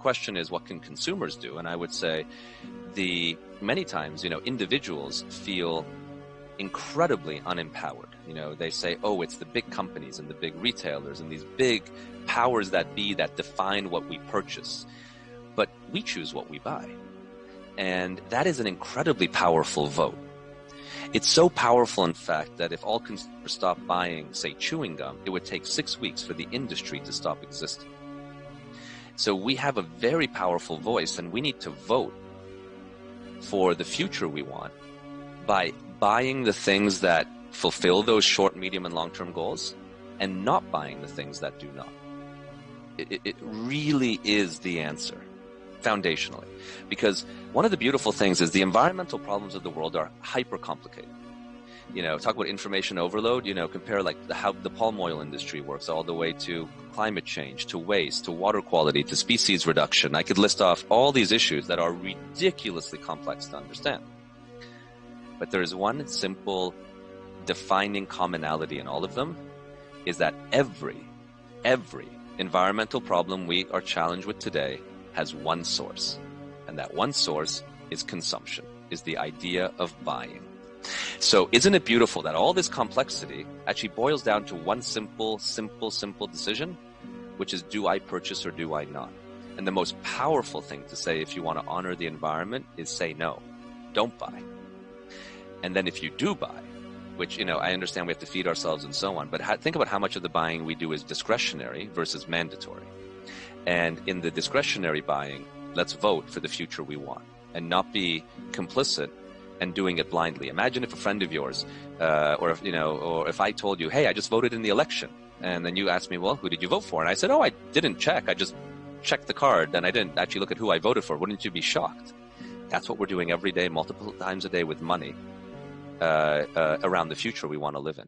question is, what can consumers do? And I would say many times, individuals feel incredibly unempowered. They say, oh, it's the big companies and the big retailers and these big powers that be that define what we purchase. But we choose what we buy. And that is an incredibly powerful vote. It's so powerful, in fact, that if all consumers stop buying, say, chewing gum, it would take 6 weeks for the industry to stop existing. So we have a very powerful voice, and we need to vote for the future we want by buying the things that fulfill those short, medium, and long-term goals, and not buying the things that do not. It really is the answer, foundationally. Because one of the beautiful things is the environmental problems of the world are hyper complicated. Talk about information overload, compare like how the palm oil industry works all the way to climate change, to waste, to water quality, to species reduction. I could list off all these issues that are ridiculously complex to understand. But there is one simple defining commonality in all of them, is that every environmental problem we are challenged with today has one source. And that one source is consumption, is the idea of buying. So isn't it beautiful that all this complexity actually boils down to one simple decision, which is, do I purchase or do I not? And the most powerful thing to say if you want to honor the environment is say no, don't buy. And then if you do buy, which, I understand we have to feed ourselves and so on, but think about how much of the buying we do is discretionary versus mandatory. And in the discretionary buying, let's vote for the future we want and not be complicit and doing it blindly. Imagine if a friend of yours, or if I told you, hey, I just voted in the election. And then you asked me, well, who did you vote for? And I said, oh, I didn't check. I just checked the card and I didn't actually look at who I voted for. Wouldn't you be shocked? That's what we're doing every day, multiple times a day with money, around the future we want to live in.